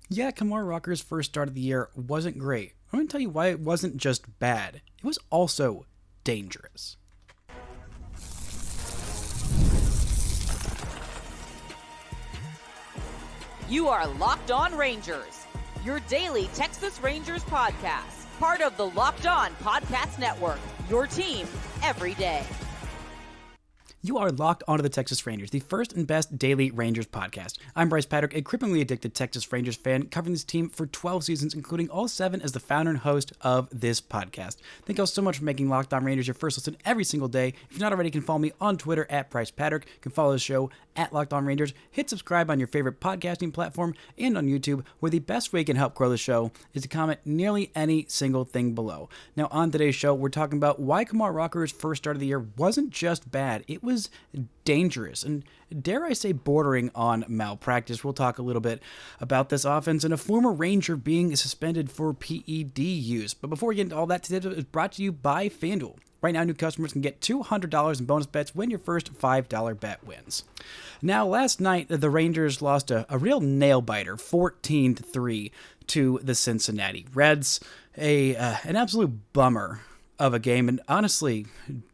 Yeah, Kumar Rocker's first start of the year wasn't great. I'm going to tell you why it wasn't just bad, it was also dangerous. You are Locked On Rangers, your daily Texas Rangers podcast, part of the Locked On Podcast Network, your team every day. You are locked onto the Texas Rangers, the first and best daily Rangers podcast. I'm Bryce Patrick, a cripplingly addicted Texas Rangers fan, covering this team for 12 seasons, including all 7 as the founder and host of this podcast. Thank you all so much for making Locked On Rangers your first listen every single day. If you're not already, you can follow me on Twitter at Bryce Patrick. You can follow the show at Locked On Rangers. Hit subscribe on your favorite podcasting platform and on YouTube, where the best way you can help grow the show is to comment nearly any single thing below. Now, on today's show, we're talking about why Kumar Rocker's first start of the year wasn't just bad, it was dangerous and, dare I say, bordering on malpractice. We'll talk a little bit about this offense and a former Ranger being suspended for PED use. But before we get into all that, today is brought to you by FanDuel. Right now, new customers can get $200 in bonus bets when your first $5 bet wins. Now, last night, the Rangers lost a real nail-biter, 14-3 to the Cincinnati Reds. An absolute bummer of a game, and honestly,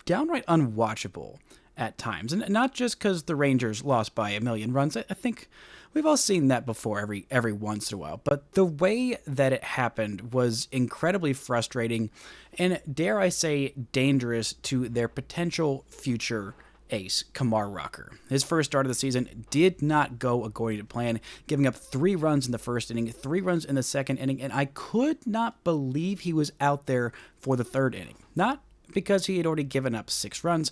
downright unwatchable at times. And not just because the Rangers lost by a million runs. I think we've all seen that before every once in a while. But the way that it happened was incredibly frustrating and, dare I say, dangerous to their potential future ace, Kumar Rocker. His first start of the season did not go according to plan, giving up 3 runs in the first inning, 3 runs in the second inning, and I could not believe he was out there for the third inning. Not because he had already given up 6 runs,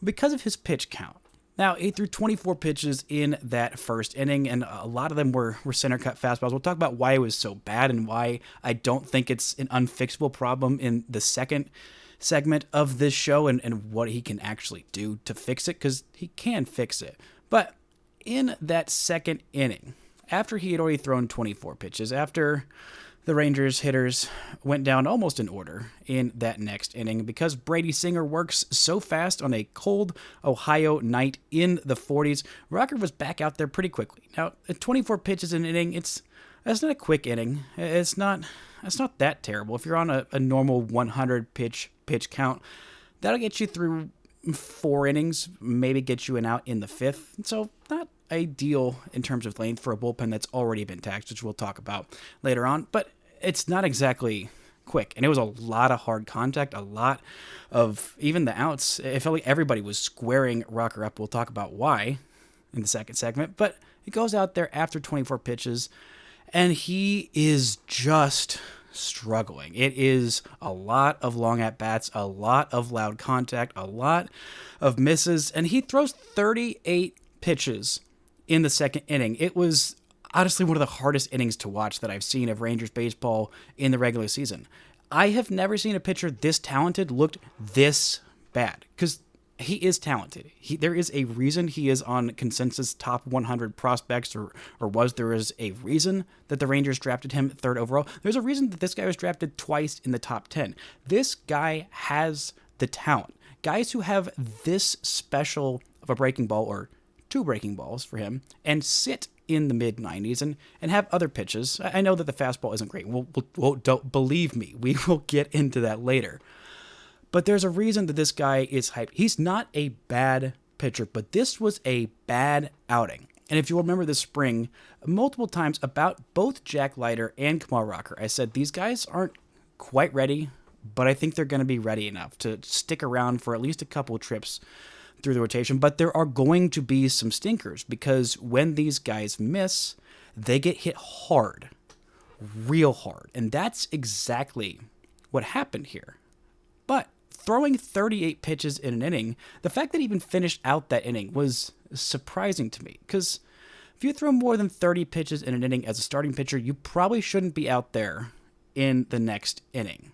because of his pitch count. Now, he threw 24 pitches in that first inning, and a lot of them were center cut fastballs. We'll talk about why it was so bad and why I don't think it's an unfixable problem in the second segment of this show, and what he can actually do to fix it, because he can fix it. But in that second inning, after he had already thrown 24 pitches, after the Rangers hitters went down almost in order in that next inning, because Brady Singer works so fast on a cold Ohio night in the 40s, Rocker was back out there pretty quickly. Now, at 24 pitches in an inning, that's not a quick inning. It's not that terrible. If you're on a normal 100 pitch count, that'll get you through 4 innings, maybe get you an out in the 5th. So not ideal in terms of length for a bullpen that's already been taxed, which we'll talk about later on. But it's not exactly quick, and it was a lot of hard contact, a lot of even the outs. It felt like everybody was squaring Rocker up. We'll talk about why in the second segment, but he goes out there after 24 pitches, and he is just struggling. It is a lot of long at-bats, a lot of loud contact, a lot of misses, and he throws 38 pitches in the second inning. It was honestly one of the hardest innings to watch that I've seen of Rangers baseball in the regular season. I have never seen a pitcher this talented looked this bad, because he is talented. There is a reason he is on consensus top 100 prospects, or there is a reason that the Rangers drafted him 3rd overall. There's a reason that this guy was drafted twice in the top 10. This guy has the talent. Guys who have this special of a breaking ball, or 2 breaking balls for him, and sit in the mid-90s and have other pitches. I know that the fastball isn't great. Don't believe me. We will get into that later. But there's a reason that this guy is hyped. He's not a bad pitcher, but this was a bad outing. And if you remember this spring, multiple times about both Jack Leiter and Kumar Rocker, I said these guys aren't quite ready, but I think they're going to be ready enough to stick around for at least a couple trips through the rotation. But there are going to be some stinkers, because when these guys miss, they get hit hard, real hard. And that's exactly what happened here. But throwing 38 pitches in an inning, the fact that he even finished out that inning was surprising to me, because if you throw more than 30 pitches in an inning as a starting pitcher, you probably shouldn't be out there in the next inning.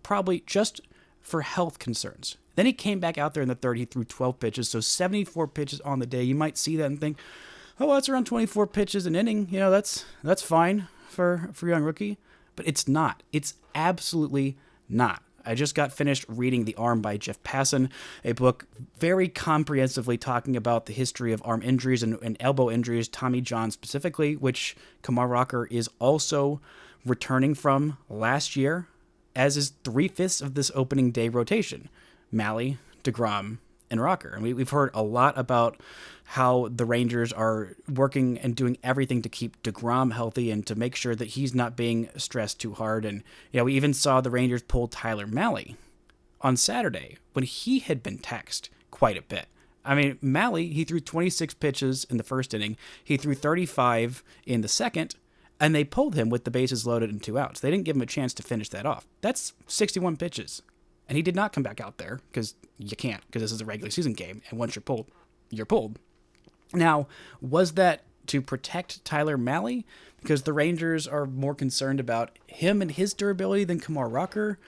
Probably just for health concerns. Then he came back out there in the third. He threw 12 pitches, so 74 pitches on the day. You might see that and think, oh, that's around 24 pitches an inning. You know, that's fine for a young rookie. But it's not. It's absolutely not. I just got finished reading The Arm by Jeff Passan, a book very comprehensively talking about the history of arm injuries and elbow injuries, Tommy John specifically, which Kumar Rocker is also returning from last year, as is 3/5 of this opening day rotation. Mahle, DeGrom, and Rocker. And we've heard a lot about how the Rangers are working and doing everything to keep DeGrom healthy and to make sure that he's not being stressed too hard. And, we even saw the Rangers pull Tyler Mahle on Saturday when he had been taxed quite a bit. I mean, Mahle, he threw 26 pitches in the first inning. He threw 35 in the second, and they pulled him with the bases loaded and 2 outs. They didn't give him a chance to finish that off. That's 61 pitches. And he did not come back out there because you can't, because this is a regular season game. And once you're pulled, you're pulled. Now, was that to protect Tyler Mahle? Because the Rangers are more concerned about him and his durability than Kumar Rocker?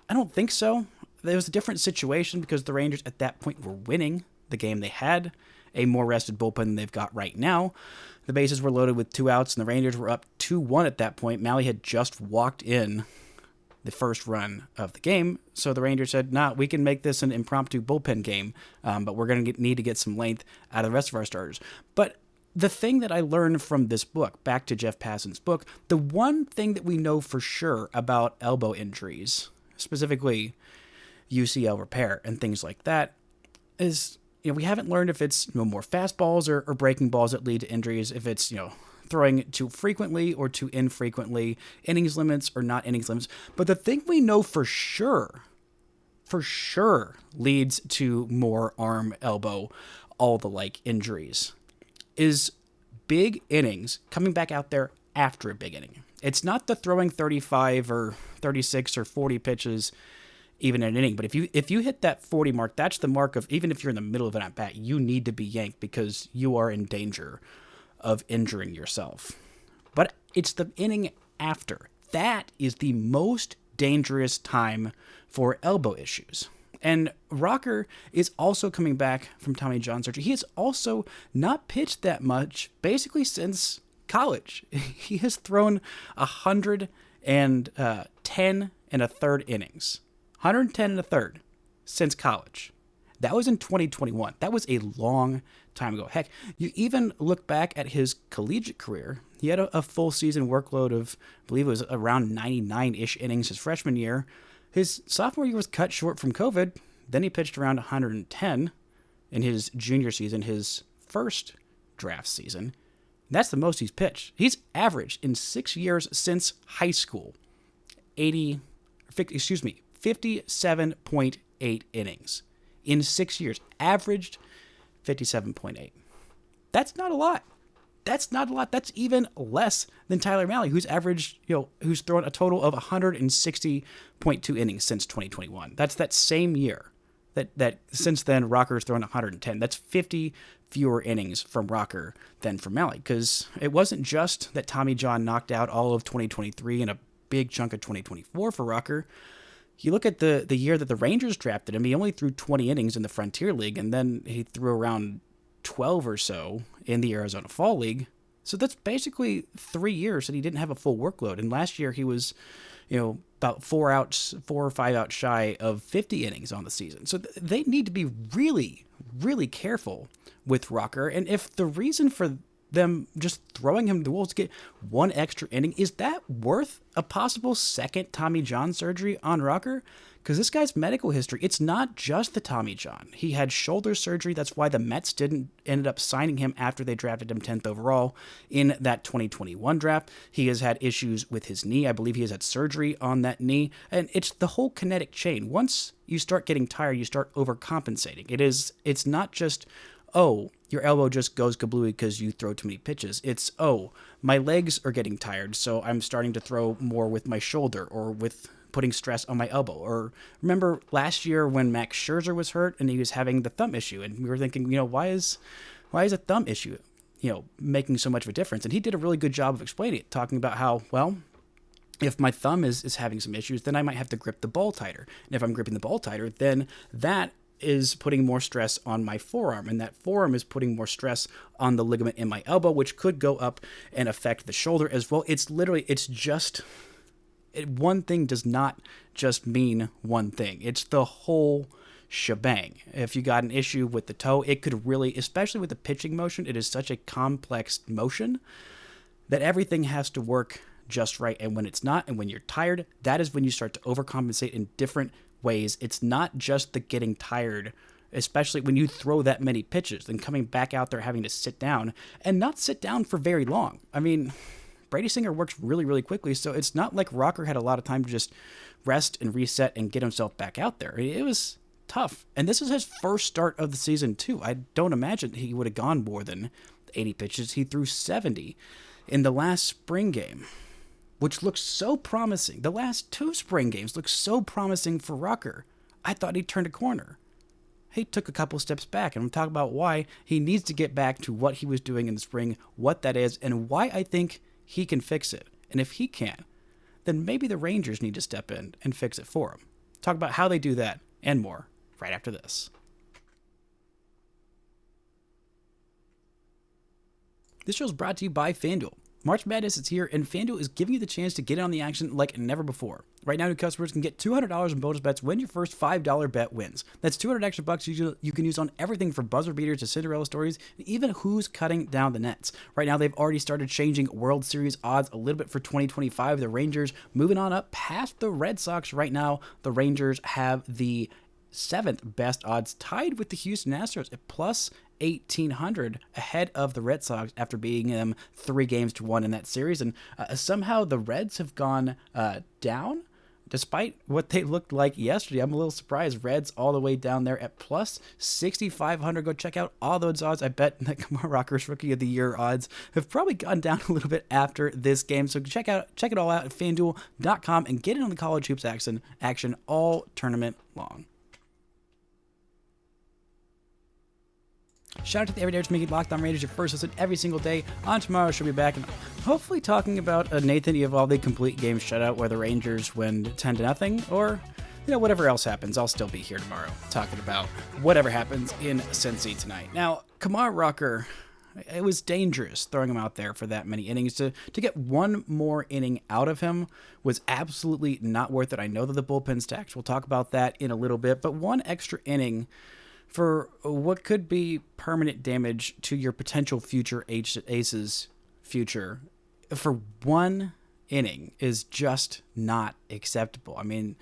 I don't think so. There was a different situation because the Rangers at that point were winning the game. They had a more rested bullpen than they've got right now. The bases were loaded with 2 outs, and the Rangers were up 2-1 at that point. Mahle had just walked in the first run of the game. So the Rangers said, we can make this an impromptu bullpen game, but we're going to need to get some length out of the rest of our starters. But the thing that I learned from this book, back to Jeff Passan's book, the one thing that we know for sure about elbow injuries, specifically UCL repair and things like that, is, we haven't learned if it's more fastballs or breaking balls that lead to injuries, if it's, throwing too frequently or too infrequently, innings limits or not innings limits. But the thing we know for sure leads to more arm, elbow, all the like injuries is big innings coming back out there after a big inning. It's not the throwing 35 or 36 or 40 pitches even in an inning. But if you hit that 40 mark, that's the mark of, even if you're in the middle of an at-bat, you need to be yanked because you are in danger of injuring yourself. But it's the inning after. That is the most dangerous time for elbow issues. And Rocker is also coming back from Tommy John surgery. He has also not pitched that much basically since college. He has thrown 110 and a third innings. 110 and a third since college. That was in 2021. That was a long time ago. Heck, you even look back at his collegiate career. He had a full season workload of, I believe it was around 99-ish innings his freshman year. His sophomore year was cut short from COVID. Then he pitched around 110 in his junior season, his first draft season. That's the most he's pitched. He's averaged in 6 years since high school 57.8 innings. In 6 years, averaged 57.8. That's not a lot. That's even less than Tyler Mahle, who's averaged, who's thrown a total of 160.2 innings since 2021. That's that same year. That since then, Rocker's thrown 110. That's 50 fewer innings from Rocker than from Mahle, because it wasn't just that Tommy John knocked out all of 2023 and a big chunk of 2024 for Rocker. You look at the year that the Rangers drafted him, he only threw 20 innings in the Frontier League, and then he threw around 12 or so in the Arizona Fall League. So that's basically 3 years that he didn't have a full workload. And last year he was, about 4 or 5 outs shy of 50 innings on the season. So they need to be really, really careful with Rocker. And if the reason for them just throwing him to the wolves to get one extra inning, is that worth a possible second Tommy John surgery on Rocker? Because this guy's medical history, it's not just the Tommy John. He had shoulder surgery. That's why the Mets ended up signing him after they drafted him 10th overall in that 2021 draft. He has had issues with his knee. I believe he has had surgery on that knee. And it's the whole kinetic chain. Once you start getting tired, you start overcompensating. It's not just, oh, your elbow just goes kablooey because you throw too many pitches. It's, oh, my legs are getting tired, so I'm starting to throw more with my shoulder or with putting stress on my elbow. Or remember last year when Max Scherzer was hurt and he was having the thumb issue, and we were thinking, why is a thumb issue, making so much of a difference? And he did a really good job of explaining it, talking about how, well, if my thumb is having some issues, then I might have to grip the ball tighter. And if I'm gripping the ball tighter, then that is putting more stress on my forearm, and that forearm is putting more stress on the ligament in my elbow, which could go up and affect the shoulder as well. It's One thing does not just mean one thing. It's the whole shebang. If you got an issue with the toe, it could really, especially with the pitching motion, it is such a complex motion that everything has to work just right. And when it's not, and when you're tired, that is when you start to overcompensate in different ways. It's not just the getting tired, especially when you throw that many pitches, then coming back out there having to sit down and not sit down for very long. I mean, Brady Singer works really, really quickly, so it's not like Rocker had a lot of time to just rest and reset and get himself back out there. It was tough. And this is his first start of the season, too. I don't imagine he would have gone more than 80 pitches. He threw 70 in the last spring game, which looks so promising. The last 2 spring games look so promising for Rocker. I thought he turned a corner. He took a couple steps back, and I'm talking about why he needs to get back to what he was doing in the spring, what that is, and why I think he can fix it. And if he can, then maybe the Rangers need to step in and fix it for him. Talk about how they do that and more right after this. This show is brought to you by FanDuel. March Madness is here, and FanDuel is giving you the chance to get in on the action like never before. Right now, new customers can get $200 in bonus bets when your first $5 bet wins. That's 200 extra bucks you can use on everything from buzzer beaters to Cinderella stories, and even who's cutting down the nets. Right now, they've already started changing World Series odds a little bit for 2025. The Rangers moving on up past the Red Sox. Right now, the Rangers have the 7th best odds, tied with the Houston Astros at plus 1,800, ahead of the Red Sox after beating them 3-1 in that series. And somehow the Reds have gone down, despite what they looked like yesterday. I'm a little surprised. Reds all the way down there at plus 6,500. Go check out all those odds. I bet that Kumar Rocker's Rookie of the Year odds have probably gone down a little bit after this game. So check it all out at FanDuel.com and get in on the college hoops action all tournament long. Shout out to the Everydayers making Locked On Rangers your first listen every single day. On tomorrow, she'll be back and hopefully talking about a Nathan Eovaldi complete game shutout where the Rangers win 10-0, or whatever else happens. I'll still be here tomorrow talking about whatever happens in Cincy tonight. Now, Kumar Rocker, it was dangerous throwing him out there for that many innings. To get one more inning out of him was absolutely not worth it. I know that the bullpen stacks. We'll talk about that in a little bit, but one extra inning for what could be permanent damage to your potential future Ace's future for one inning is just not acceptable. I mean,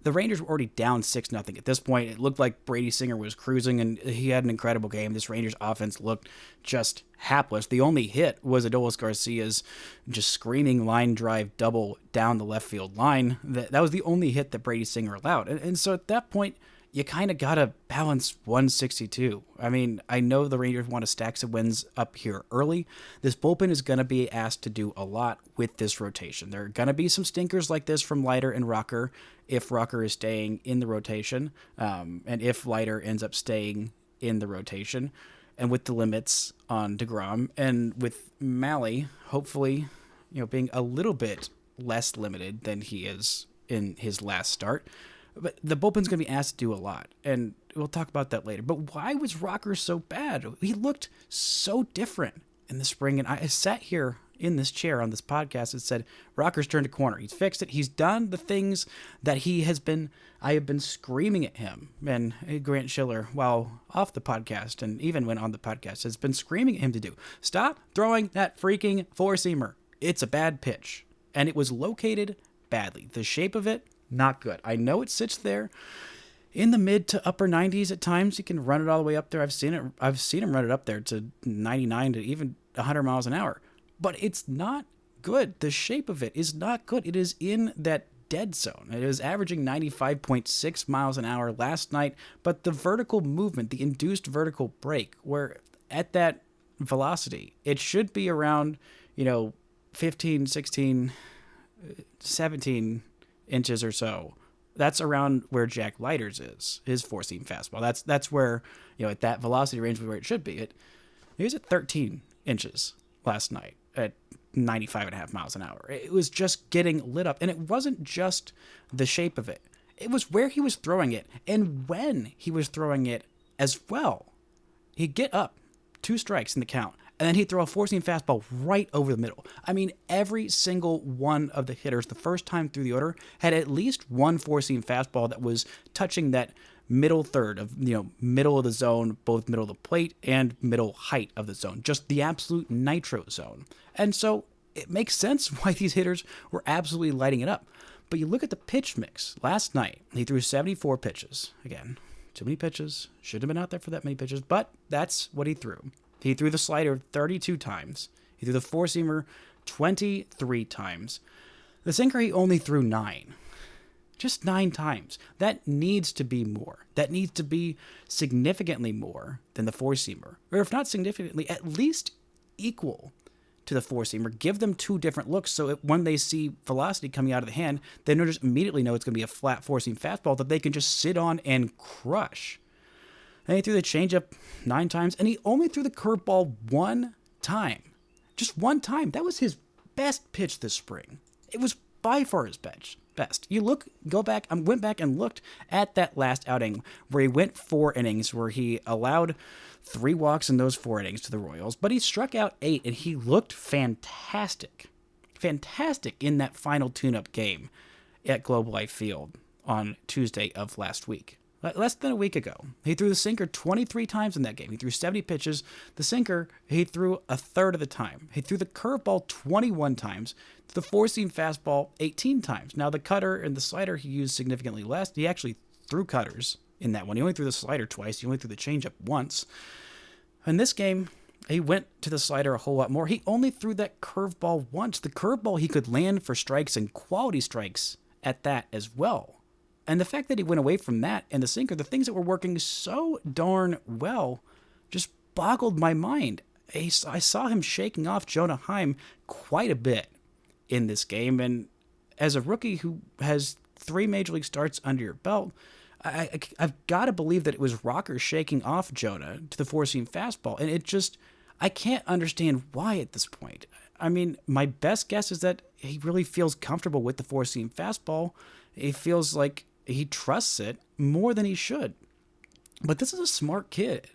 the Rangers were already down 6-0 at this point. It looked like Brady Singer was cruising, and he had an incredible game. This Rangers offense looked just hapless. The only hit was Adolis Garcia's just screaming line drive double down the left field line. That was the only hit that Brady Singer allowed. And so at that point, you kind of got to balance 162. I mean, I know the Rangers want to stack some wins up here early. This bullpen is going to be asked to do a lot with this rotation. There are going to be some stinkers like this from Leiter and Rocker if Rocker is staying in the rotation, and if Leiter ends up staying in the rotation, and with the limits on DeGrom, and with Malley, hopefully, being a little bit less limited than he is in his last start. But the bullpen's going to be asked to do a lot, and we'll talk about that later. But why was Rocker so bad? He looked so different in the spring, and I sat here in this chair on this podcast and said, Rocker's turned a corner. He's fixed it. He's done the things that I have been screaming at him. And Grant Schiller, while off the podcast, and even when on the podcast, has been screaming at him to do. Stop throwing that freaking four-seamer. It's a bad pitch, and it was located badly. The shape of it, not good. I know it sits there in the mid to upper 90s at times. He can run it all the way up there. I've seen him run it up there to 99 to even 100 miles an hour. But it's not good. The shape of it is not good. It is in that dead zone. It is averaging 95.6 miles an hour last night. But the vertical movement, the induced vertical break, where at that velocity, it should be around, 15, 16, 17 inches or so. That's around where Jack Leiter's is, his four-seam fastball. That's where, at that velocity range where it should be. He was at 13 inches last night at 95.5 miles an hour. It was just getting lit up. And it wasn't just the shape of it. It was where he was throwing it and when he was throwing it as well. He'd get up 2 strikes in the count, and then he'd throw a four-seam fastball right over the middle. I mean, every single one of the hitters the first time through the order had at least one four-seam fastball that was touching that middle third of, middle of the zone, both middle of the plate and middle height of the zone, just the absolute nitro zone. And so it makes sense why these hitters were absolutely lighting it up. But you look at the pitch mix. Last night, he threw 74 pitches. Again, too many pitches. Shouldn't have been out there for that many pitches, but that's what he threw. He threw the slider 32 times. He threw the four-seamer 23 times. The sinker, he only threw 9. Just 9 times. That needs to be more. That needs to be significantly more than the four-seamer. Or if not significantly, at least equal to the four-seamer. Give them 2 different looks so when they see velocity coming out of the hand, they don't just immediately know it's going to be a flat four-seam fastball that they can just sit on and crush. And he threw the changeup 9 times, and he only threw the curveball 1 time. Just 1 time. That was his best pitch this spring. It was by far his best. Went back and looked at that last outing where he went 4 innings, where he allowed 3 walks in those 4 innings to the Royals, but he struck out 8, and he looked fantastic. Fantastic in that final tune-up game at Globe Life Field on Tuesday of last week. Less than a week ago. He threw the sinker 23 times in that game. He threw 70 pitches. The sinker, he threw a third of the time. He threw the curveball 21 times. The four-seam fastball 18 times. Now, the cutter and the slider he used significantly less. He actually threw cutters in that one. He only threw the slider twice. He only threw the changeup once. In this game, he went to the slider a whole lot more. He only threw that curveball once. The curveball he could land for strikes and quality strikes at that as well. And the fact that he went away from that and the sinker, the things that were working so darn well, just boggled my mind. I saw him shaking off Jonah Heim quite a bit in this game. And as a rookie who has 3 major league starts under your belt, I've got to believe that it was Rocker shaking off Jonah to the four-seam fastball. And I can't understand why at this point. I mean, my best guess is that he really feels comfortable with the four-seam fastball. He feels like he trusts it more than he should. But this is a smart kid.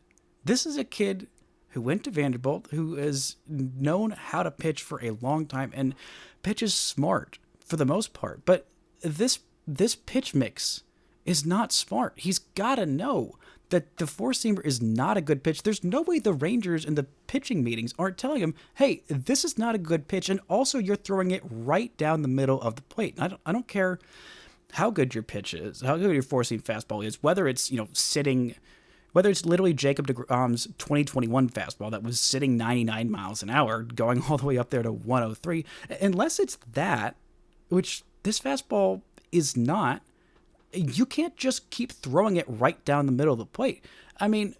This is a kid who went to Vanderbilt, who has known how to pitch for a long time and pitches smart for the most part. But this pitch mix is not smart. He's got to know that the four-seamer is not a good pitch. There's no way the Rangers in the pitching meetings aren't telling him, hey, this is not a good pitch, and also you're throwing it right down the middle of the plate. I don't care how good your pitch is, how good your four-seam fastball is, whether it's, whether it's literally Jacob deGrom's 2021 fastball that was sitting 99 miles an hour, going all the way up there to 103, unless it's that, which this fastball is not, you can't just keep throwing it right down the middle of the plate. I mean,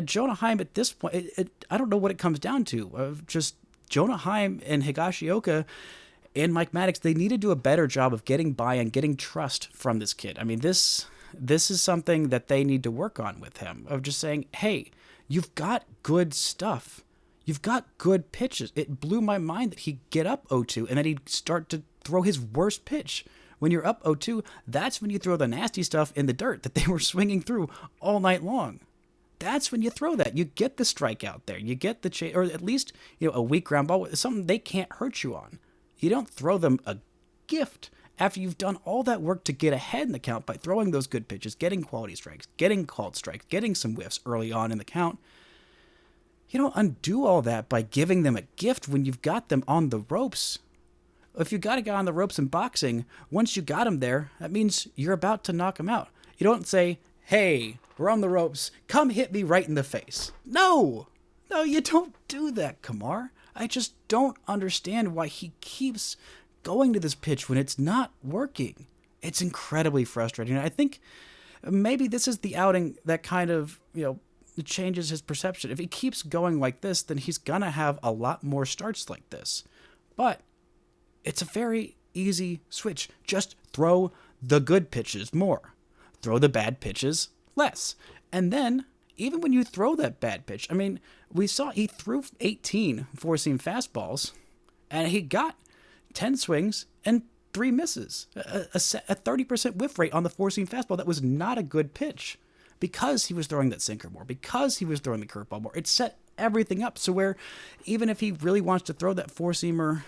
Jonah Heim at this point, I don't know what it comes down to. Just Jonah Heim and Higashioka and Mike Maddox, they need to do a better job of getting by and getting trust from this kid. I mean, this is something that they need to work on with him, of just saying, hey, you've got good stuff. You've got good pitches. It blew my mind that he'd get up 0-2 and then he'd start to throw his worst pitch. When you're up 0-2, that's when you throw the nasty stuff in the dirt that they were swinging through all night long. That's when you throw that. You get the strikeout there. You get the or at least a weak ground ball, something they can't hurt you on. You don't throw them a gift after you've done all that work to get ahead in the count by throwing those good pitches, getting quality strikes, getting called strikes, getting some whiffs early on in the count. You don't undo all that by giving them a gift when you've got them on the ropes. If you got a guy on the ropes in boxing, once you got him there, that means you're about to knock him out. You don't say, hey, we're on the ropes, come hit me right in the face. No, you don't do that, Kumar. I just don't understand why he keeps going to this pitch when it's not working. It's incredibly frustrating. I think maybe this is the outing that kind of, changes his perception. If he keeps going like this, then he's going to have a lot more starts like this. But it's a very easy switch. Just throw the good pitches more. Throw the bad pitches less. And then, even when you throw that bad pitch, I mean, we saw he threw 18 four-seam fastballs, and he got 10 swings and 3 misses. A 30% whiff rate on the four-seam fastball. That was not a good pitch because he was throwing that sinker more, because he was throwing the curveball more. It set everything up. So where even if he really wants to throw that four-seamer,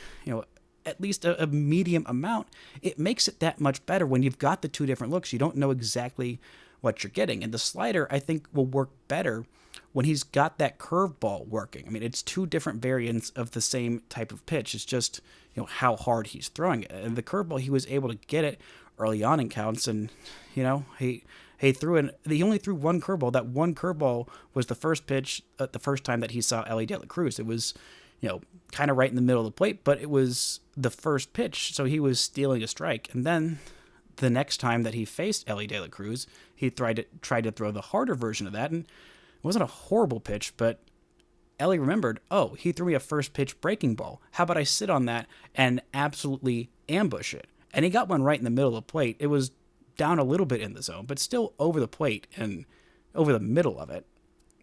at least a medium amount, it makes it that much better when you've got the two different looks. You don't know exactly what you're getting. And the slider, I think, will work better when he's got that curveball working. I mean, it's two different variants of the same type of pitch. It's just, how hard he's throwing it. And the curveball, he was able to get it early on in counts, and, he only threw one curveball. That one curveball was the first pitch, the first time that he saw Elly De La Cruz. It was, kind of right in the middle of the plate, but it was the first pitch, so he was stealing a strike. And then the next time that he faced Elly De La Cruz, he tried to throw the harder version of that, and it wasn't a horrible pitch, but Elly remembered, he threw me a first pitch breaking ball. How about I sit on that and absolutely ambush it? And he got one right in the middle of the plate. It was down a little bit in the zone, but still over the plate and over the middle of it.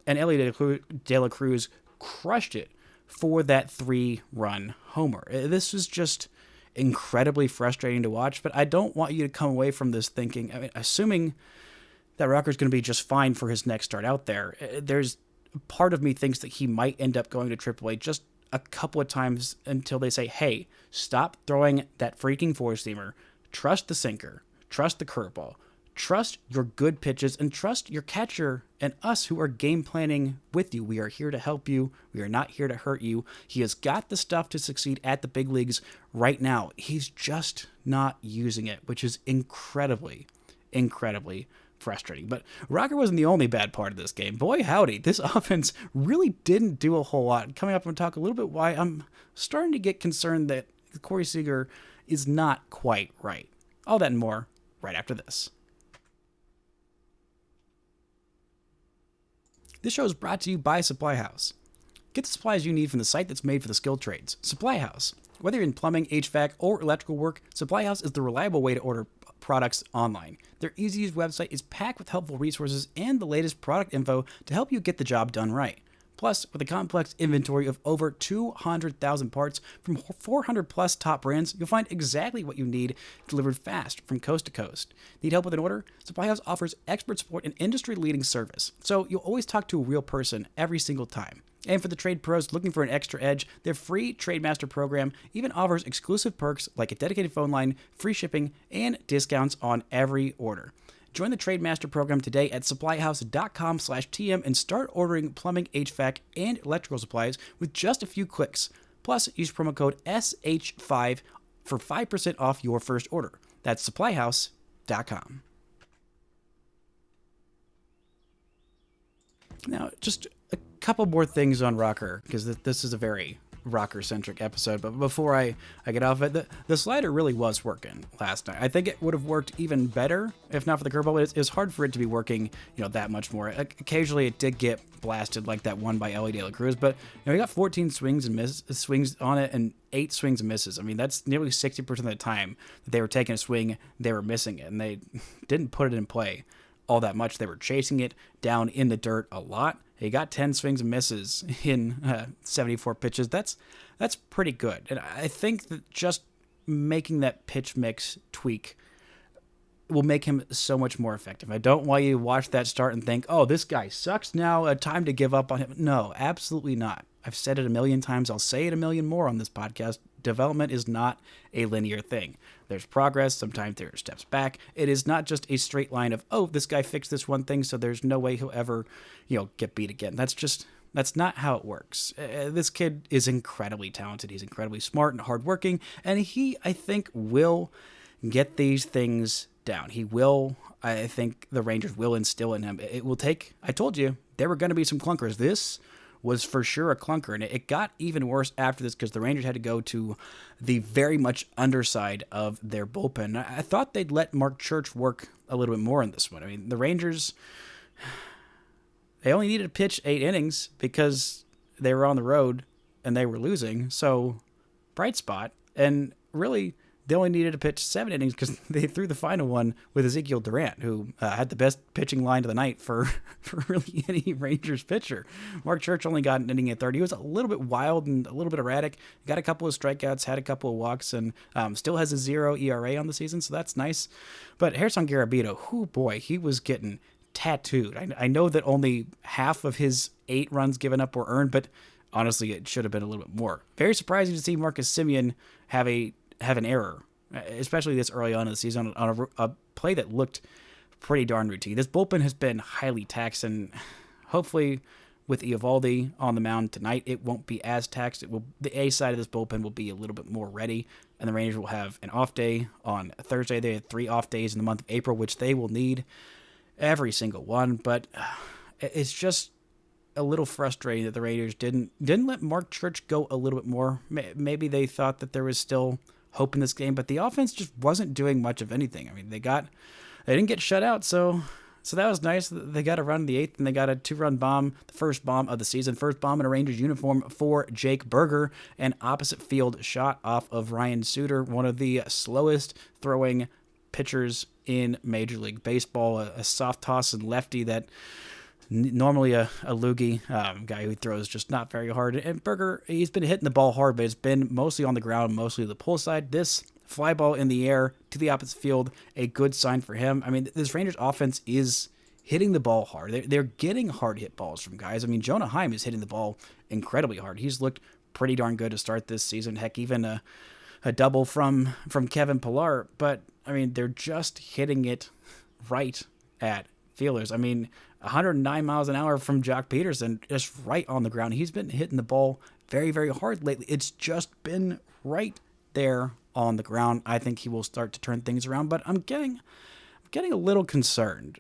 And Elly De La Cruz crushed it for that 3-run homer. This was just incredibly frustrating to watch, but I don't want you to come away from this thinking, assuming that Rocker's going to be just fine for his next start out there, there's part of me thinks that he might end up going to AAA just a couple of times until they say, hey, stop throwing that freaking four-seamer, trust the sinker, trust the curveball, trust your good pitches, and trust your catcher and us who are game planning with you. We are here to help you. We are not here to hurt you. He has got the stuff to succeed at the big leagues right now. He's just not using it, which is incredibly, incredibly frustrating. But Rocker wasn't the only bad part of this game. Boy, howdy, this offense really didn't do a whole lot. Coming up, I'm going to talk a little bit why I'm starting to get concerned that Cory Seager is not quite right. All that and more right after this. This show is brought to you by SupplyHouse. Get the supplies you need from the site that's made for the skilled trades, SupplyHouse. Whether you're in plumbing, HVAC, or electrical work, SupplyHouse is the reliable way to order products online. Their easy-to-use website is packed with helpful resources and the latest product info to help you get the job done right. Plus, with a complex inventory of over 200,000 parts from 400 plus top brands, you'll find exactly what you need delivered fast from coast to coast. Need help with an order? SupplyHouse offers expert support and industry-leading service, so you'll always talk to a real person every single time. And for the trade pros looking for an extra edge, their free TradeMaster program even offers exclusive perks like a dedicated phone line, free shipping, and discounts on every order. Join the TradeMaster program today at supplyhouse.com/TM and start ordering plumbing, HVAC, and electrical supplies with just a few clicks. Plus, use promo code SH5 for 5% off your first order. That's supplyhouse.com. Now, just a couple more things on Rocker, because this is a very Rocker-centric episode, but before I get off it, the slider really was working last night. I think it would have worked even better if not for the curveball. It's hard for it to be working, that much more. Occasionally it did get blasted like that one by Elly De La Cruz, but he got 14 swings on it and 8 swings and misses. I mean, that's nearly 60% of the time that they were taking a swing, they were missing it, and they didn't put it in play all that much. They were chasing it down in the dirt a lot. He got 10 swings and misses in 74 pitches. That's pretty good. And I think that just making that pitch mix tweak will make him so much more effective. I don't want you to watch that start and think, oh, this guy sucks now, time to give up on him. No, absolutely not. I've said it a million times. I'll say it a million more on this podcast. Development is not a linear thing. There's progress. Sometimes there are steps back. It is not just a straight line of, oh, this guy fixed this one thing, so there's no way he'll ever, get beat again. That's not how it works. This kid is incredibly talented. He's incredibly smart and hardworking, and he, I think, will get these things down. He will. I think the Rangers will instill in him. It will take, I told you, there were going to be some clunkers. This was for sure a clunker, and it got even worse after this because the Rangers had to go to the very much underside of their bullpen. I thought they'd let Mark Church work a little bit more in this one. I mean, the Rangers, they only needed to pitch 8 innings because they were on the road and they were losing, so bright spot. And really, they only needed to pitch 7 innings because they threw the final one with Ezekiel Durant, who had the best pitching line of the night for really any Rangers pitcher. Mark Church only got an inning at third. He was a little bit wild and a little bit erratic. Got a couple of strikeouts, had a couple of walks, and still has a 0 ERA on the season, so that's nice. But Gerson Garabito, boy, he was getting tattooed. I know that only half of his 8 runs given up were earned, but honestly, it should have been a little bit more. Very surprising to see Marcus Semien have an error, especially this early on in the season on a play that looked pretty darn routine. This bullpen has been highly taxed, and hopefully with Eovaldi on the mound tonight, it won't be as taxed. The A side of this bullpen will be a little bit more ready, and the Rangers will have an off day on Thursday. They had 3 off days in the month of April, which they will need every single one, but it's just a little frustrating that the Raiders didn't let Mark Church go a little bit more. Maybe they thought that there was still hope in this game, but the offense just wasn't doing much of anything. I mean, they didn't get shut out, so that was nice. They got a run in the 8th, and they got a 2-run bomb, the first bomb of the season, first bomb in a Rangers uniform for Jake Berger, an opposite field shot off of Ryan Suter, one of the slowest throwing pitchers in Major League Baseball, a soft toss and lefty that normally a loogie guy who throws just not very hard. And Berger, he's been hitting the ball hard, but it's been mostly on the ground, mostly the pull side. This fly ball in the air to the opposite field, a good sign for him. I mean, this Rangers offense is hitting the ball hard. They're getting hard hit balls from guys. I mean, Jonah Heim is hitting the ball incredibly hard. He's looked pretty darn good to start this season. Heck, even a double from Kevin Pillar. But, I mean, they're just hitting it right at fielders. I mean, 109 miles an hour from Jock Peterson, just right on the ground. He's been hitting the ball very, very hard lately. It's just been right there on the ground. I think he will start to turn things around, but I'm getting a little concerned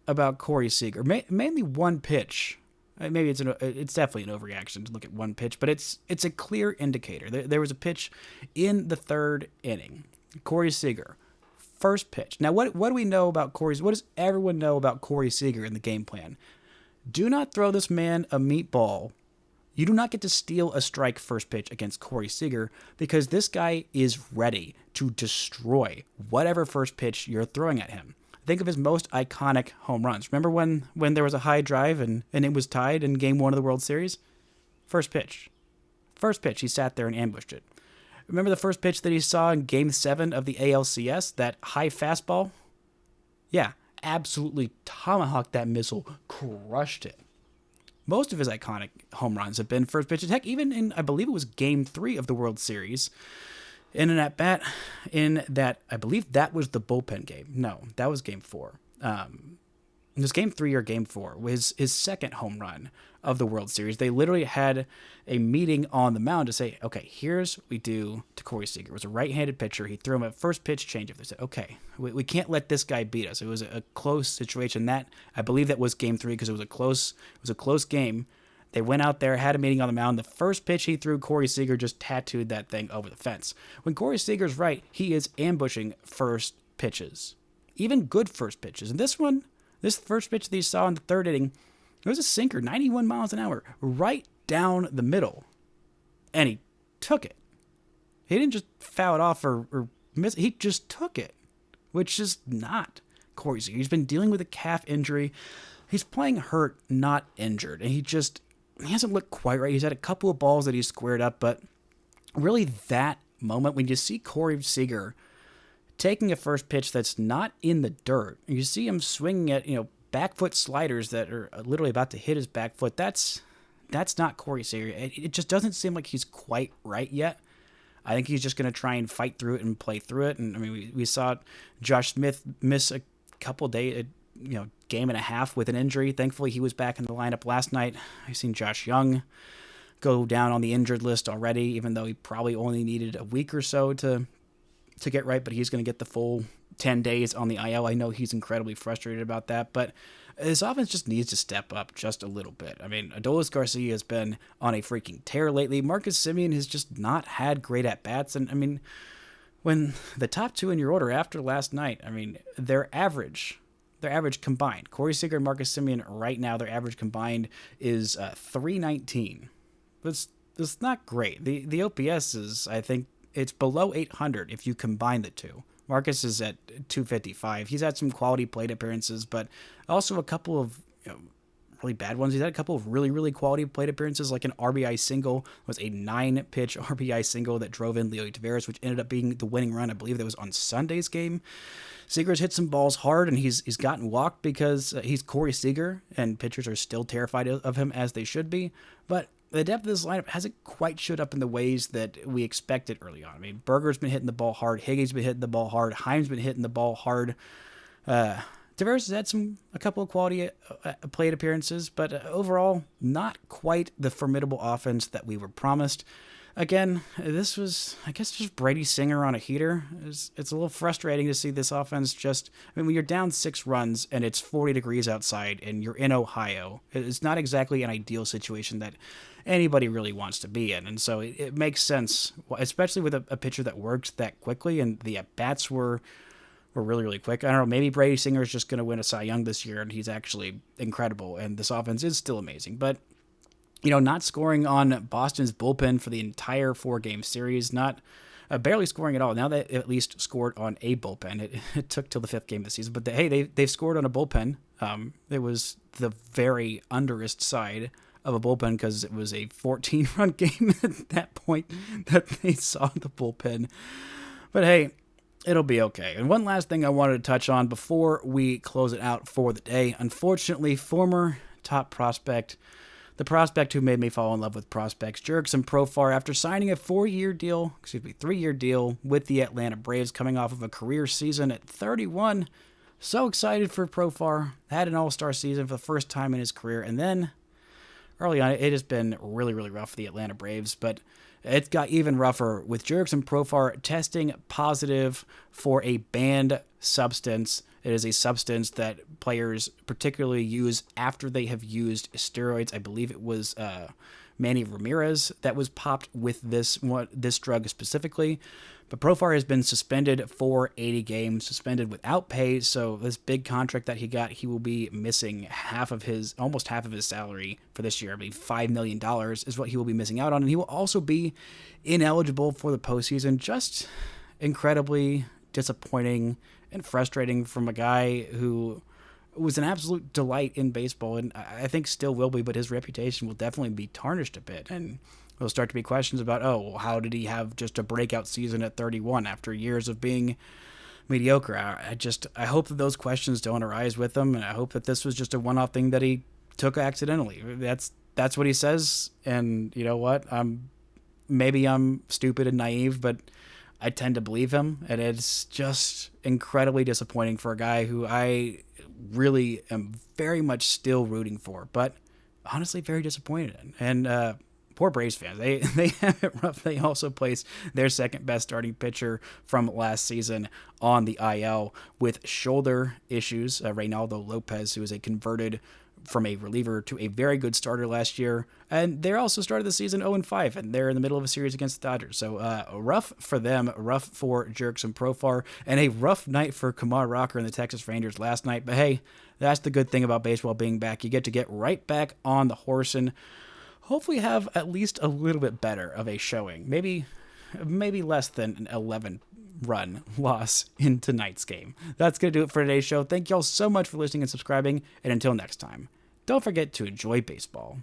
about Cory Seager. Mainly one pitch. Maybe it's definitely an overreaction to look at one pitch, but it's a clear indicator. There was a pitch in the 3rd inning. Cory Seager, first pitch. Now, what do we know about Cory? What does everyone know about Cory Seager in the game plan? Do not throw this man a meatball. You do not get to steal a strike first pitch against Cory Seager, because this guy is ready to destroy whatever first pitch you're throwing at him. Think of his most iconic home runs. Remember when there was a high drive and it was tied in Game 1 of the World Series? First pitch. First pitch, he sat there and ambushed it. Remember the first pitch that he saw in Game 7 of the ALCS, that high fastball? Yeah, absolutely tomahawked that missile, crushed it. Most of his iconic home runs have been first pitches. Heck, even in, I believe it was Game 3 of the World Series, in an at-bat, in that, I believe that was the bullpen game. No, that was Game 4. It was Game 3 or Game 4, was his second home run of the World Series. They literally had a meeting on the mound to say, okay, here's what we do to Cory Seager. It was a right-handed pitcher. He threw him a first pitch changeup. They said, okay, we can't let this guy beat us. It was a close situation. That, I believe that was Game 3, because it was a close game. They went out there, had a meeting on the mound. The first pitch he threw, Cory Seager just tattooed that thing over the fence. When Cory Seager's right, he is ambushing first pitches, even good first pitches. And this first pitch that you saw in the 3rd inning, it was a sinker, 91 miles an hour, right down the middle. And he took it. He didn't just foul it off or miss it. He just took it, which is not Cory Seager. He's been dealing with a calf injury. He's playing hurt, not injured. And he hasn't looked quite right. He's had a couple of balls that he's squared up, but really that moment when you see Cory Seager taking a first pitch that's not in the dirt, you see him swinging at, back foot sliders that are literally about to hit his back foot. That's not Cory Seager. It just doesn't seem like he's quite right yet. I think he's just going to try and fight through it and play through it. And I mean, we saw Josh Smith miss a couple days, game and a half with an injury. Thankfully, he was back in the lineup last night. I've seen Josh Young go down on the injured list already, even though he probably only needed a week or so to get right, but he's going to get the full 10 days on the IL. I know he's incredibly frustrated about that, but his offense just needs to step up just a little bit. I mean, Adolis Garcia has been on a freaking tear lately. Marcus Semien has just not had great at-bats, and I mean, when the top 2 in your order after last night, I mean, their average combined, Cory Seager and Marcus Semien right now, their average combined is 319. That's not great. The OPS is, I think, it's below 800 if you combine the two. Marcus is at 255. He's had some quality plate appearances, but also a couple of really bad ones. He's had a couple of really, really quality plate appearances, like an RBI single. It was a 9-pitch RBI single that drove in Leo Taveras, which ended up being the winning run. I believe that was on Sunday's game. Seager's hit some balls hard, and he's gotten walked because he's Cory Seager, and pitchers are still terrified of him, as they should be. But the depth of this lineup hasn't quite showed up in the ways that we expected early on. I mean, Berger's been hitting the ball hard. Higgins been hitting the ball hard. Heim's been hitting the ball hard. Taveras has had a couple of quality plate appearances, but overall, not quite the formidable offense that we were promised. Again, this was, I guess, just Brady Singer on a heater. It's a little frustrating to see this offense just, I mean, when you're down 6 runs and it's 40 degrees outside and you're in Ohio, it's not exactly an ideal situation that anybody really wants to be in. And so it makes sense, especially with a pitcher that worked that quickly, and the at-bats were really, really quick. I don't know, maybe Brady Singer is just going to win a Cy Young this year, and he's actually incredible, and this offense is still amazing. But not scoring on Boston's bullpen for the entire 4-game series, not barely scoring at all. Now they at least scored on a bullpen. It took till the 5th game of the season, but they've scored on a bullpen. It was the very underest side of a bullpen because it was a 14-run game at that point that they saw the bullpen. But hey, it'll be okay. And one last thing I wanted to touch on before we close it out for the day. Unfortunately, former top prospect, the prospect who made me fall in love with prospects, Jerickson Profar, after signing a 3-year deal with the Atlanta Braves, coming off of a career season at 31. So excited for Profar. Had an all-star season for the first time in his career. And then early on, it has been really, really rough for the Atlanta Braves. But it got even rougher with Jerickson Profar testing positive for a banned substance. It is a substance that players particularly use after they have used steroids. I believe it was Manny Ramirez that was popped with this drug specifically. But Profar has been suspended for 80 games, suspended without pay. So this big contract that he got, he will be missing almost half of his salary for this year. I mean, $5 million is what he will be missing out on. And he will also be ineligible for the postseason. Just incredibly disappointing and frustrating from a guy who was an absolute delight in baseball, and I think still will be, but his reputation will definitely be tarnished a bit. And there'll start to be questions about, how did he have just a breakout season at 31 after years of being mediocre? I hope that those questions don't arise with him, and I hope that this was just a one-off thing that he took accidentally. That's what he says, and you know what? Maybe I'm stupid and naive, but I tend to believe him, and it's just incredibly disappointing for a guy who I really am very much still rooting for, but honestly very disappointed in. And poor Braves fans, they have it rough. They also placed their second best starting pitcher from last season on the IL with shoulder issues, Reynaldo Lopez, who is a converted from a reliever to a very good starter last year. And they also started the season 0-5, and they're in the middle of a series against the Dodgers. So rough for them, rough for Jerickson Profar, and a rough night for Kumar Rocker and the Texas Rangers last night. But hey, that's the good thing about baseball being back. You get to get right back on the horse and hopefully have at least a little bit better of a showing. Maybe less than an 11-run loss in tonight's game. That's going to do it for today's show. Thank y'all so much for listening and subscribing, and until next time, don't forget to enjoy baseball.